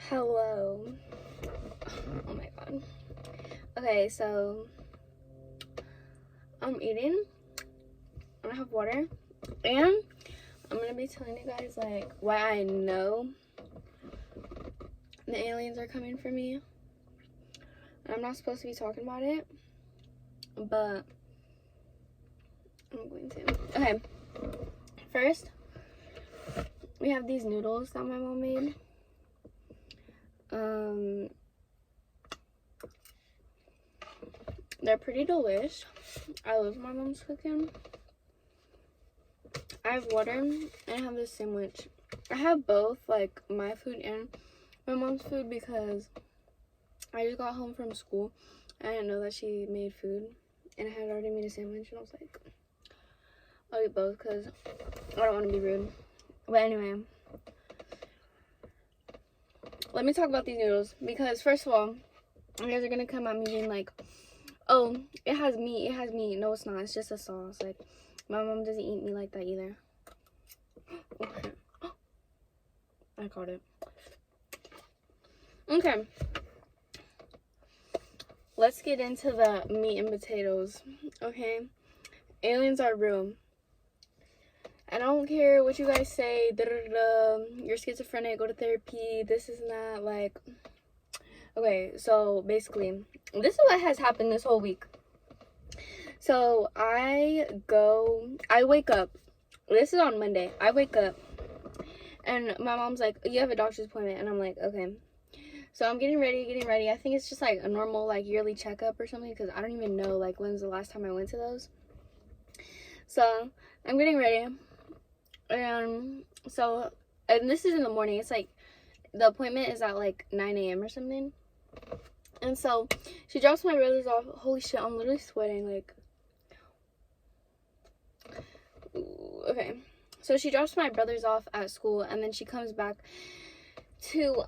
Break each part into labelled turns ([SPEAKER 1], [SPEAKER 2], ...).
[SPEAKER 1] Hello. Oh my god. Okay, so I'm eating. I'm gonna have water. And I'm gonna be telling you guys like why I know the aliens are coming for me. I'm not supposed to be talking about it, but I'm going to. Okay. First, we have these noodles that my mom made. They're pretty delish. I love my mom's cooking. I have water and I have this sandwich. I have both, like my food and my mom's food, because I just got home from school. I didn't know that she made food, and I had already made a sandwich, and I was like, I'll eat both because I don't want to be rude. But anyway, let me talk about these noodles, because first of all, you guys are gonna come at me being like, oh, it has meat. No, it's not. It's just a sauce. Like, my mom doesn't eat meat like that either. Okay. I caught it. Okay. Let's get into the meat and potatoes. Okay. Aliens are real. I don't care what you guys say. You're schizophrenic. Go to therapy. This is not like. Okay, so basically, this is what has happened this whole week. So I wake up. This is on Monday. I wake up and my mom's like, you have a doctor's appointment. And I'm like, okay. So I'm getting ready. I think it's just like a normal like yearly checkup or something, because I don't even know like when's the last time I went to those. So I'm getting ready. And this is in the morning. It's like the appointment is at like 9 a.m. or something. And so she drops my brothers off. Holy shit, I'm literally sweating. Like, okay. So she drops my brothers off at school, and then she comes back to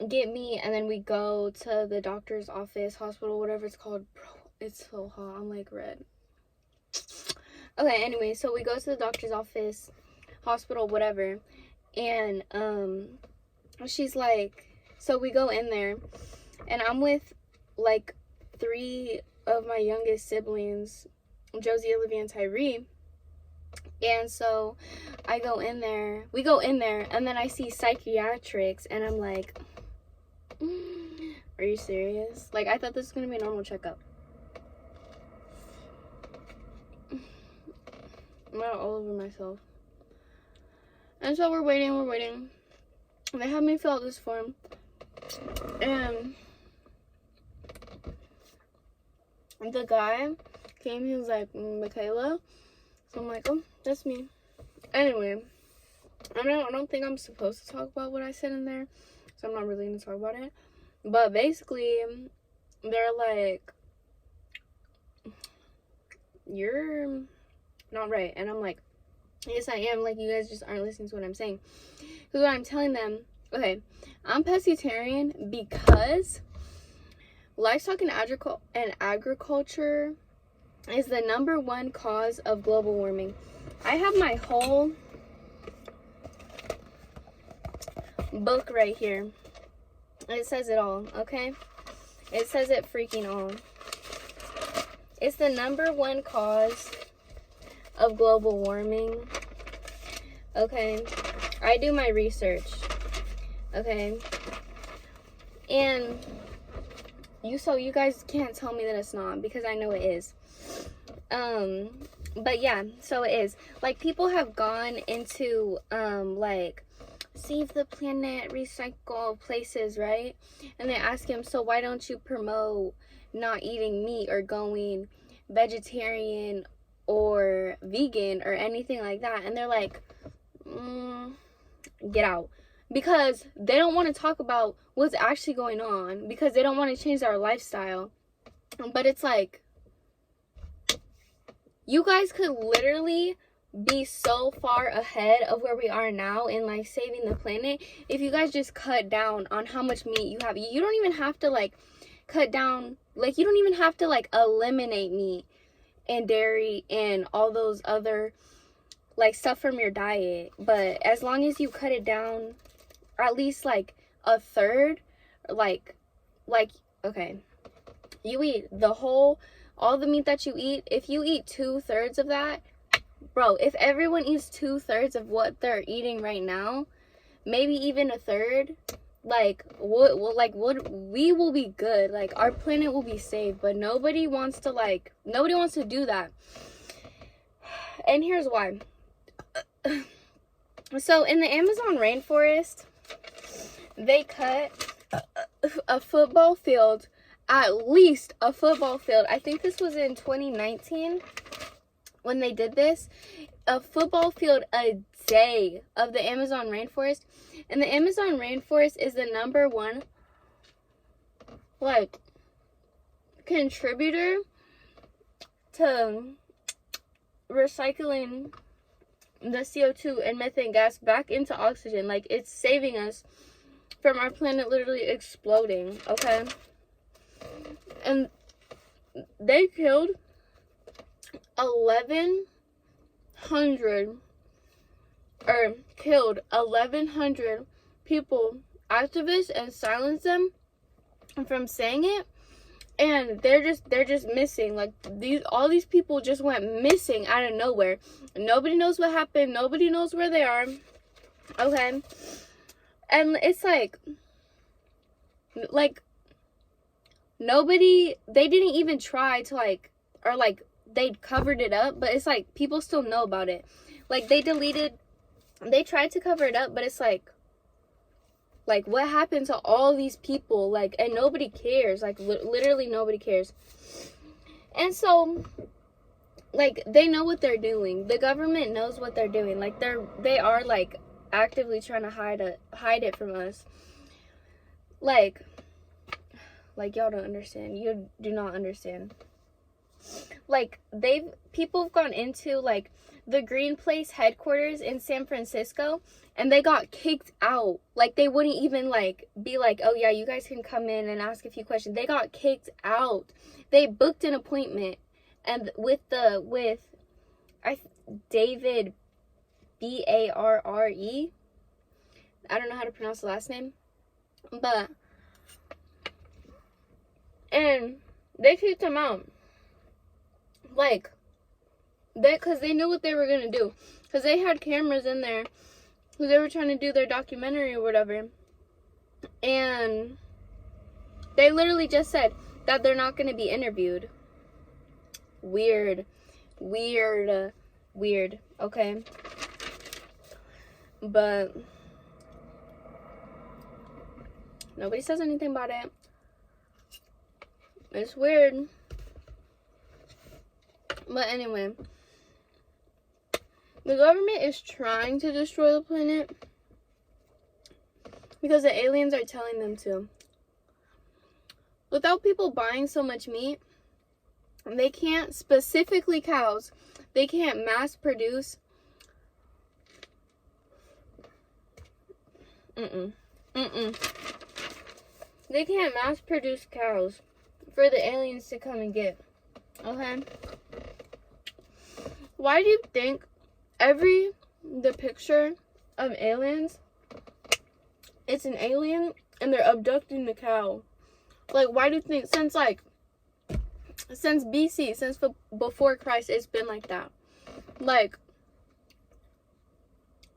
[SPEAKER 1] get me, and then we go to the doctor's office, hospital, whatever it's called. Bro, it's so hot. I'm like red. Okay, anyway, so we go to the doctor's office, hospital, whatever, and she's like, so we go in there, and I'm with like 3 of my youngest siblings, Josie, Olivia, and Tyree. And so we go in there, and then I see psychiatrics, and I'm like, are you serious? Like, I thought this was gonna be a normal checkup. I'm not all over myself. And so we're waiting. They have me fill out this form, and the guy came. He was like, Michaela. So I'm like, oh, that's me. Anyway, I don't think I'm supposed to talk about what I said in there, so I'm not really gonna talk about it. But basically, they're like, you're not right. And I'm like, yes, I am. Like, you guys just aren't listening to what I'm saying. Because what I'm telling them, okay, I'm pescatarian because livestock and agriculture is the #1 cause of global warming. I have my whole book right here. It says it all, okay? It says it freaking all. It's the #1 cause of global warming. Okay? I do my research. Okay? And you guys can't tell me that it's not, because I know it is. But yeah, so it is. Like, people have gone into like save the planet, recycle places, right? And they ask him, so why don't you promote not eating meat or going vegetarian or vegan or anything like that? And they're like, get out. Because they don't want to talk about what's actually going on, because they don't want to change our lifestyle. But it's like, you guys could literally be so far ahead of where we are now in like saving the planet if you guys just cut down on how much meat you have. You don't even have to like cut down, like you don't even have to like eliminate meat and dairy and all those other like stuff from your diet, but as long as you cut it down at least like a third, like, okay, you eat all the meat that you eat, if you eat 2/3 of that, bro, if everyone eats 2/3 of what they're eating right now, maybe even a third, like, we will be good. Like, our planet will be saved. But nobody wants to do that. And here's why. So in the Amazon rainforest, they cut a football field, at least a football field. I think this was in 2019 when they did this. A football field a day of the Amazon rainforest. And the Amazon rainforest is the #1, like, contributor to recycling the CO2 and methane gas back into oxygen. Like, it's saving us from our planet literally exploding, okay? And they killed 1,100 people, activists, and silenced them from saying it. And they're just missing. Like, all these people just went missing out of nowhere. Nobody knows what happened. Nobody knows where they are. Okay. And it's like nobody, they didn't even try to, like, or like, they covered it up, but it's like people still know about it. Like, they tried to cover it up, but it's like what happened to all these people? Like, and nobody cares. Like, literally nobody cares. And so, like, they know what they're doing. The government knows what they're doing. Like, they are like actively trying to hide it from us. Like y'all don't understand. You do not understand. Like, people have gone into, like, the Green Place headquarters in San Francisco, and they got kicked out. Like, they wouldn't even, like, be like, oh yeah, you guys can come in and ask a few questions. They got kicked out. They booked an appointment, and with David Barre. I don't know how to pronounce the last name, but, and they kicked him out. Like, because they knew what they were going to do. Because they had cameras in there. Because they were trying to do their documentary or whatever. And they literally just said that they're not going to be interviewed. Weird. Okay? But nobody says anything about it. It's weird. But anyway, the government is trying to destroy the planet because the aliens are telling them to. Without people buying so much meat, they can't, specifically cows, they can't mass produce. They can't mass produce cows for the aliens to come and get. Okay? Why do you think the picture of aliens, it's an alien and they're abducting the cow? Like, why do you think, since BC, since before Christ, it's been like that? Like,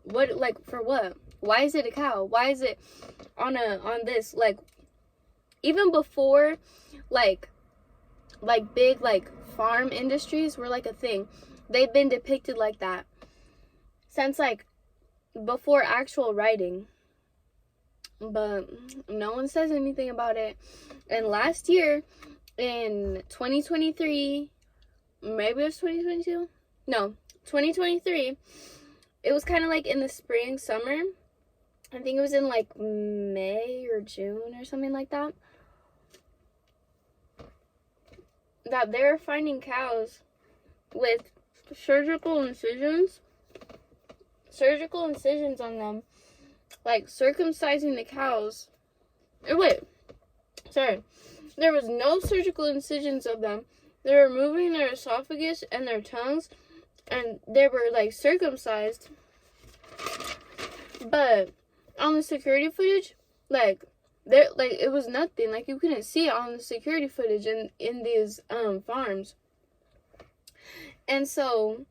[SPEAKER 1] what, like, for what? Why is it a cow? Why is it on this? Like, even before, like big, like, farm industries were, like, a thing. They've been depicted like that since, like, before actual writing. But no one says anything about it. And last year, in 2023, maybe it was 2022? No, 2023, it was kind of like in the spring, summer. I think it was in, like, May or June or something like that. That they're finding cows with surgical incisions on them, like circumcising the cows. There was no surgical incisions of them. They were removing their esophagus and their tongues, and they were, like, circumcised. But on the security footage, Like, there, like, it was nothing. Like, you couldn't see it on the security footage in these farms. And so,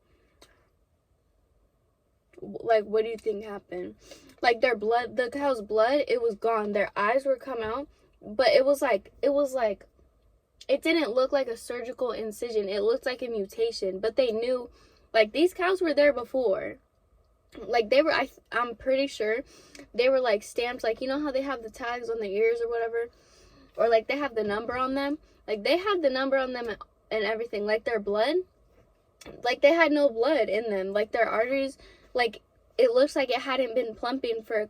[SPEAKER 1] like, what do you think happened? Like, their blood, the cow's blood, it was gone. Their eyes were come out, but it was like it didn't look like a surgical incision. It looked like a mutation. But they knew, like, these cows were there before. Like, they were, I'm pretty sure they were, like, stamped. Like, you know how they have the tags on the ears or whatever? Or, like, they have the number on them? Like, they had the number on them and everything. Like, their blood, like, they had no blood in them. Like, their arteries, like, it looks like it hadn't been pumping for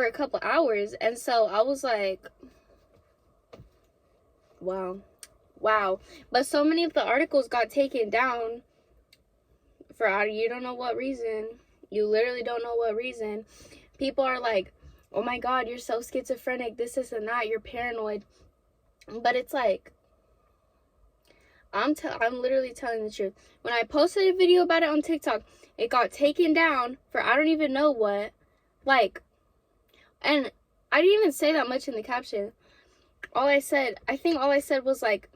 [SPEAKER 1] a couple hours. And so I was like, wow. But so many of the articles got taken down for you don't know what reason. You literally don't know what reason. People are like, oh my God, you're so schizophrenic, this and that, you're paranoid. But it's like, I'm literally telling the truth. When I posted a video about it on TikTok, it got taken down for I don't even know what. Like, and I didn't even say that much in the caption. I think all I said was like,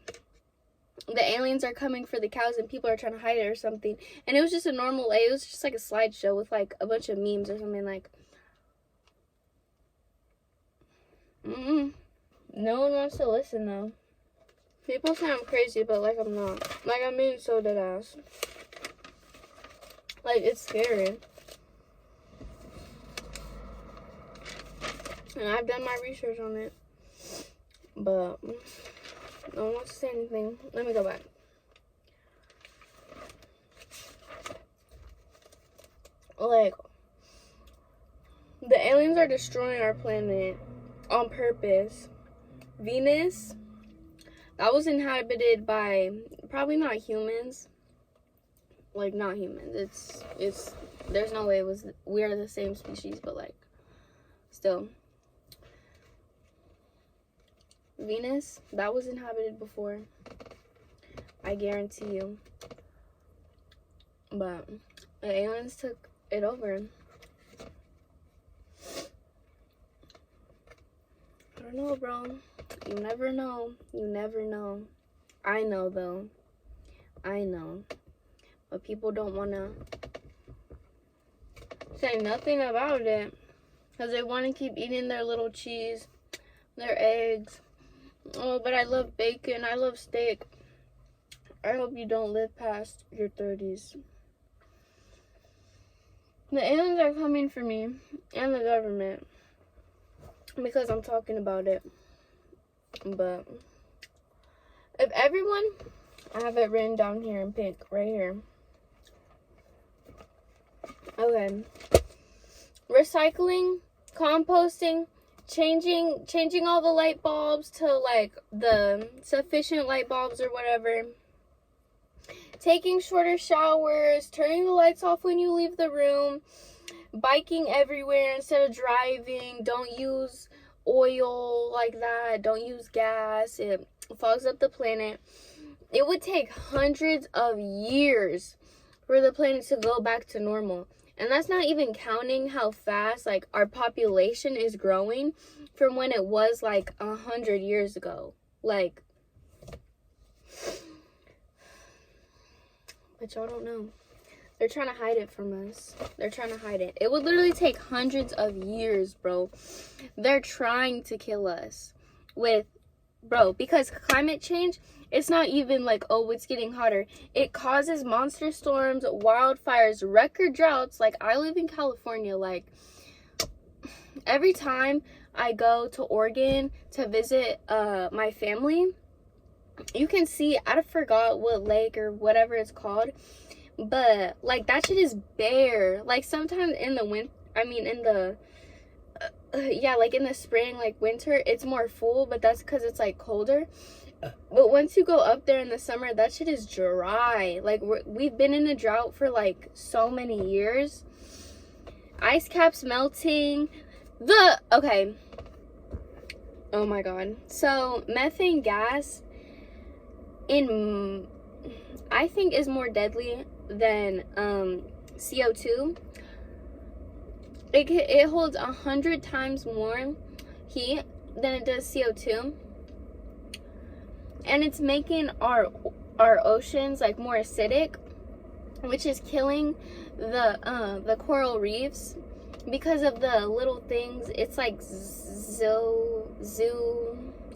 [SPEAKER 1] the aliens are coming for the cows and people are trying to hide it or something. And it was just a normal, it was just like a slideshow with like a bunch of memes or something. Like, no one wants to listen though. People say I'm crazy, but like I'm not. Like, I'm being so dead ass. Like, it's scary. And I've done my research on it. But no one wants to say anything. Let me go back. Like, the aliens are destroying our planet on purpose. Venus, that was inhabited by probably not humans. Like, not humans. It's there's no way we are the same species, but like, still. Venus, that was inhabited before. I guarantee you. But the aliens took it over. I don't know, bro. You never know. You never know. I know, though. I know. But people don't want to say nothing about it. Because they want to keep eating their little cheese, their eggs. Oh, but I love bacon. I love steak. I hope you don't live past your 30s. The aliens are coming for me and the government because I'm talking about it. But if everyone, I have it written down here in pink, right here. Okay. Recycling, composting, changing all the light bulbs to like the sufficient light bulbs or whatever. Taking shorter showers, turning the lights off when you leave the room, biking everywhere instead of driving. Don't use oil like that. Don't use gas. It fogs up the planet. It would take hundreds of years for the planet to go back to normal. And that's not even counting how fast like our population is growing from when it was like 100 years ago. Like, but y'all don't know. They're trying to hide it from us. They're trying to hide it. It would literally take hundreds of years, bro. They're trying to kill us with, bro, because climate change, it's not even like, oh, it's getting hotter. It causes monster storms, wildfires, record droughts. Like, I live in California. Like, every time I go to Oregon to visit my family, you can see, I forgot what lake or whatever it's called, but like that shit is bare. Like, sometimes in the winter, like in the spring, like winter, it's more full, but that's because it's like colder. But once you go up there in the summer, that shit is dry. Like, we've been in a drought for like so many years. Ice caps melting. Okay. Oh my God. So methane gas I think is more deadly than CO2. it holds 100 times more heat than it does CO2, and it's making our oceans like more acidic, which is killing the coral reefs because of the little things. It's like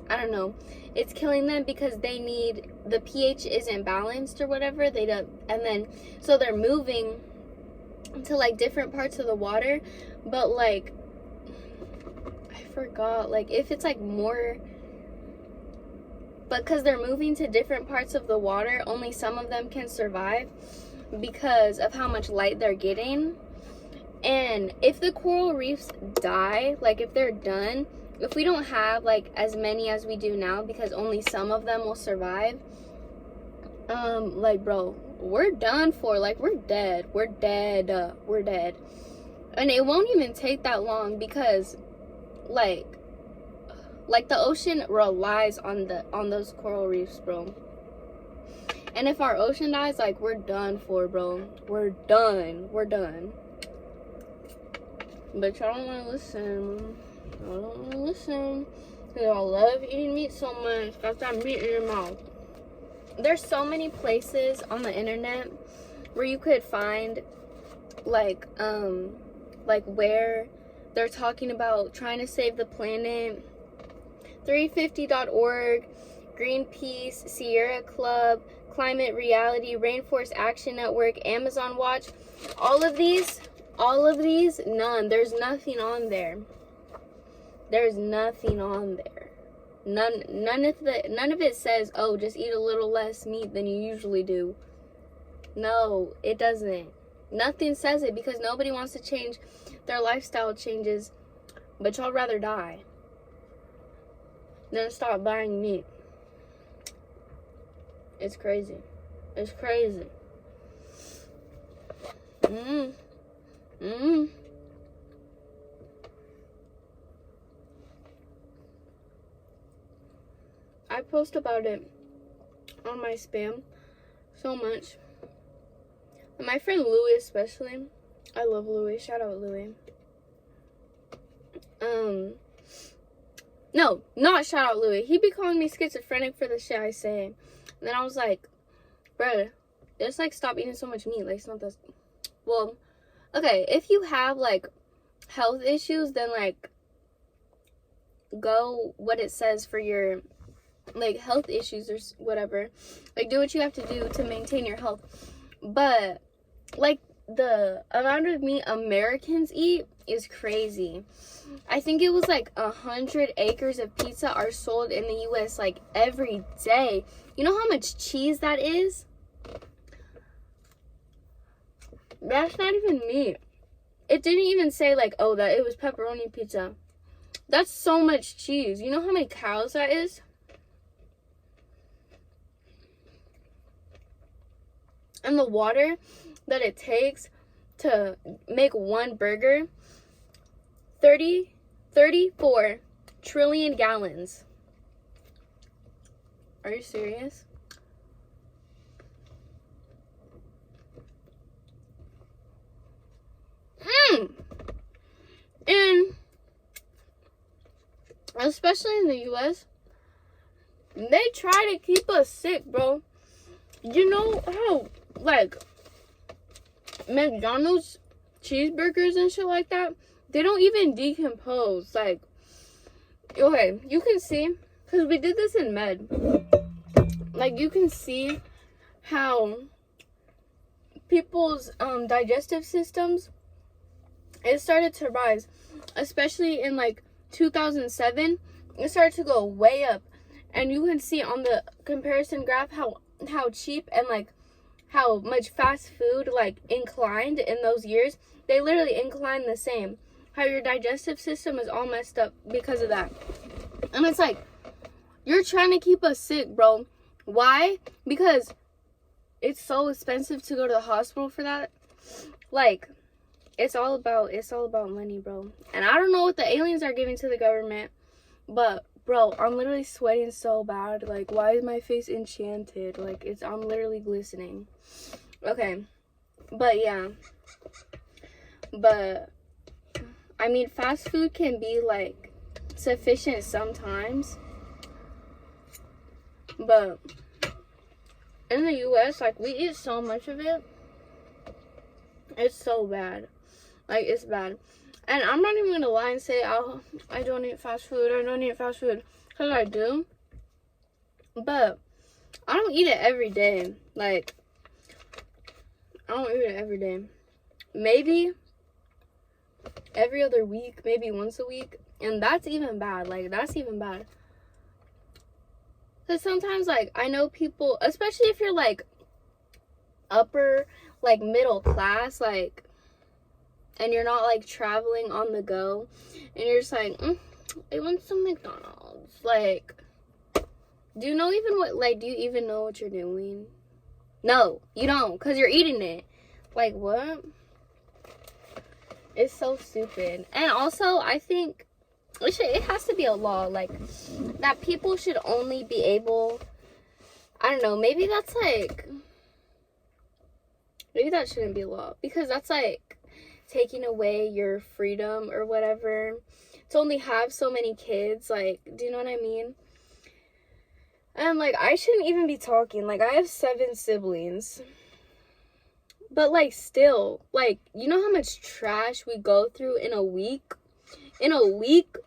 [SPEAKER 1] I don't know. It's killing them because they need, the pH isn't balanced or whatever. They don't, and then so they're moving to like different parts of the water, but like I forgot, like if it's like more, but because they're moving to different parts of the water, only some of them can survive because of how much light they're getting. And if the coral reefs die, like if they're done, if we don't have like as many as we do now, because only some of them will survive, like bro, we're done for. Like we're dead. We're dead. And it won't even take that long because like the ocean relies on those coral reefs, bro. And if our ocean dies, like we're done for, bro. We're done. But y'all don't want to listen. Y'all don't want to listen. Because y'all love eating meat so much. Got that meat in your mouth. There's so many places on the internet where you could find like where they're talking about trying to save the planet. 350.org, Greenpeace, Sierra Club, Climate Reality, Rainforest Action Network, Amazon Watch. All of these, none. There's nothing on there. There's nothing on there. None of it says, oh, just eat a little less meat than you usually do. No, it doesn't. Nothing says it because nobody wants to change their lifestyle changes, but y'all rather die than stop buying meat. It's crazy. It's crazy. I post about it on my spam so much. And my friend Louie especially. I love Louie. Shout out Louie. No, not shout out Louie. He be calling me schizophrenic for the shit I say. And then I was like, bruh, just like stop eating so much meat. Like it's not that. Well, okay, if you have like health issues, then like go what it says for your like health issues or whatever. Like do what you have to do to maintain your health. But like the amount of meat Americans eat is crazy. I think it was like 100 acres of pizza are sold in the US like every day. You know how much cheese that is? That's not even meat. It didn't even say like, oh, that it was pepperoni pizza. That's so much cheese. You know how many cows that is? And the water that it takes to make one burger, 34 trillion gallons. Are you serious? And especially in the US, they try to keep us sick, bro. You know how, like, McDonald's cheeseburgers and shit like that, they don't even decompose. Like, okay, you can see, because we did this in med, like, you can see how people's digestive systems, it started to rise, especially in like 2007. It started to go way up, and you can see on the comparison graph how cheap and like how much fast food like inclined in those years. They literally inclined the same. How your digestive system is all messed up because of that. And it's like, you're trying to keep us sick, bro. Why? Because it's so expensive to go to the hospital for that. Like, it's all about money, bro. And I don't know what the aliens are giving to the government, but bro, I'm literally sweating so bad. Like, why is my face enchanted? Like, I'm literally glistening. Okay, but yeah, but I mean, fast food can be like sufficient sometimes, but in the US, like, we eat so much of it. It's so bad. Like, it's bad. And I'm not even gonna lie and say, oh, I don't eat fast food. I don't eat fast food. Because I do. But I don't eat it every day. Like, I don't eat it every day. Maybe every other week. Maybe once a week. And that's even bad. Like, that's even bad. Because sometimes, like, I know people, especially if you're, like, upper, like, middle class, like, and you're not, like, traveling on the go, and you're just like, I want some McDonald's. Like, do you even know what you're doing? No, you don't, because you're eating it. Like, what? It's so stupid. And also, I think it has to be a law, like, that people should only be able, I don't know, maybe that shouldn't be a law, because that's, like, taking away your freedom or whatever, to only have so many kids, like, do you know what I mean? And, like, I shouldn't even be talking, like, I have 7 siblings, but, like, still, like, you know how much trash we go through in a week? In a week,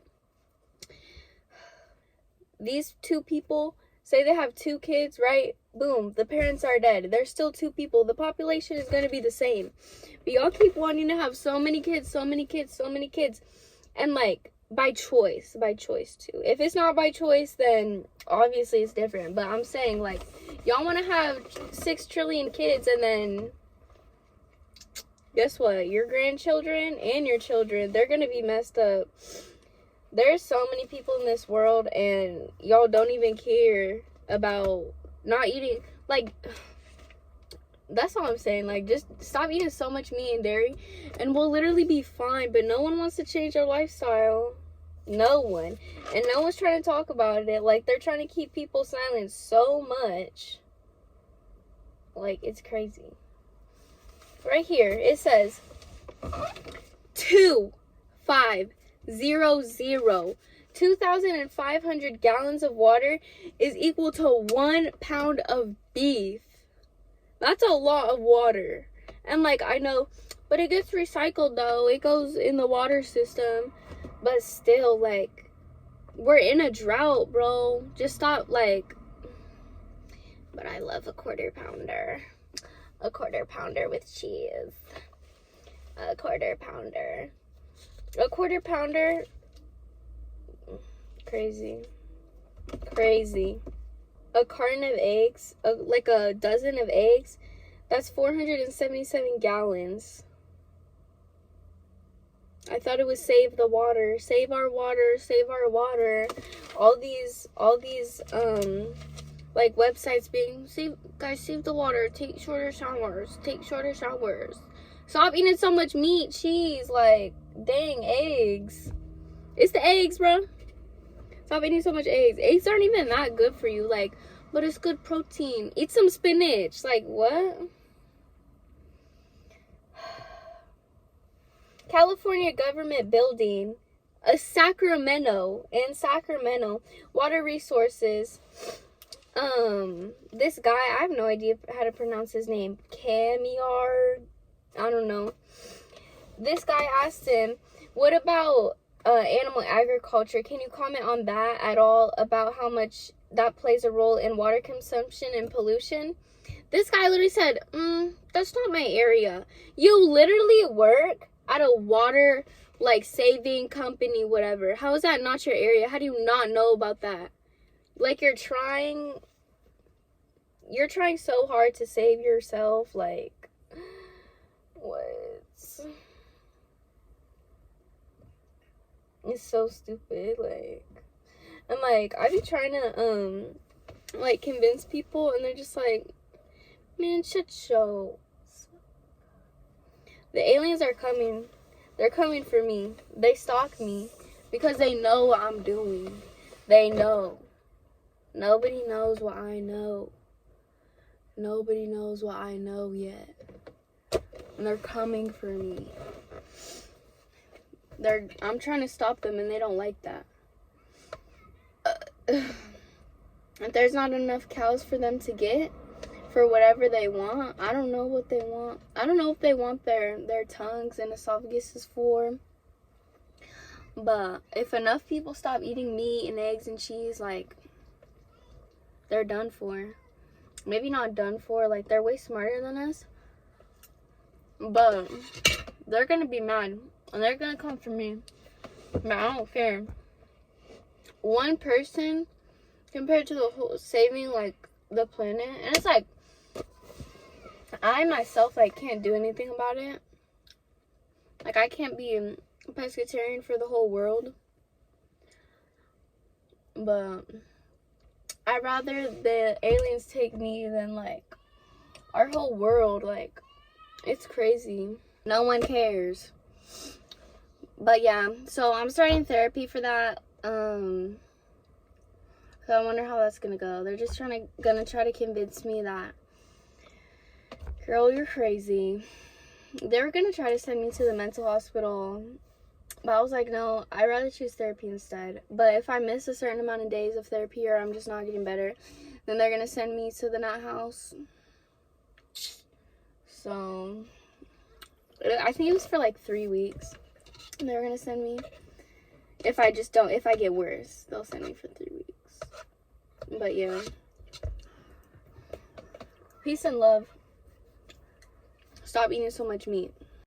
[SPEAKER 1] these 2 people, say they have 2 kids, right? Boom, the parents are dead. There's still 2 people. The population is going to be the same. But y'all keep wanting to have so many kids, so many kids, so many kids. And, like, by choice too. If it's not by choice, then obviously it's different. But I'm saying, like, y'all want to have 6 trillion kids, and then guess what? Your grandchildren and your children, they're going to be messed up. There's so many people in this world, and y'all don't even care about not eating. Like, that's all I'm saying. Like, just stop eating so much meat and dairy, and we'll literally be fine. But no one wants to change their lifestyle. No one. And no one's trying to talk about it. Like, they're trying to keep people silent so much. Like, it's crazy. Right here, it says 2,500 gallons of water is equal to 1 pound of beef. That's a lot of water. And, like, I know, but it gets recycled, though. It goes in the water system. But still, like, we're in a drought, bro. Just stop, like. But I love a quarter pounder. A quarter pounder with cheese. A quarter pounder. A quarter pounder. Crazy. A carton of eggs, like a dozen of eggs, that's 477 gallons. I thought it was save the water. Save our water. Save our water. All these like, websites being, save the water. Take shorter showers. Stop eating so much meat, cheese, like, dang, eggs. It's the eggs, bro. Stop eating so much eggs. Eggs aren't even that good for you, like, but it's good protein. Eat some spinach. Like, what? California government building, in Sacramento, water resources. This guy, I have no idea how to pronounce his name. Camiar, I don't know. This guy asked him, what about animal agriculture? Can you comment on that at all, about how much that plays a role in water consumption and pollution? This guy literally said, that's not my area. You literally work at a water, like, saving company, whatever. How is that not your area? How do you not know about that? Like, you're trying so hard to save yourself. Like, what? It's so stupid. Like, and, like, I be trying to like, convince people, and they're just like, man, shut show. The aliens are coming. They're coming for me. They stalk me because they know what I'm doing. They know. Nobody knows what I know. Nobody knows what I know yet. And they're coming for me. I'm trying to stop them and they don't like that. If there's not enough cows for them to get for whatever they want, I don't know what they want. I don't know if they want their tongues and esophaguses for. But if enough people stop eating meat and eggs and cheese, like, they're done for. Maybe not done for, like, they're way smarter than us. But they're gonna be mad. And they're gonna come for me. But I don't care. One person compared to the whole saving, like, the planet. And it's like, I myself, like, can't do anything about it. Like, I can't be a pescatarian for the whole world. But I'd rather the aliens take me than, like, our whole world. Like, it's crazy. No one cares. But yeah, so I'm starting therapy for that. So I wonder how that's gonna go. They're just gonna try to convince me that, girl, you're crazy. They were gonna try to send me to the mental hospital, but I was like, no, I'd rather choose therapy instead. But if I miss a certain amount of days of therapy or I'm just not getting better, then they're gonna send me to the nut house. So I think it was for like 3 weeks. And they were gonna send me. If I get worse, they'll send me for 3 weeks. But yeah. Peace and love. Stop eating so much meat.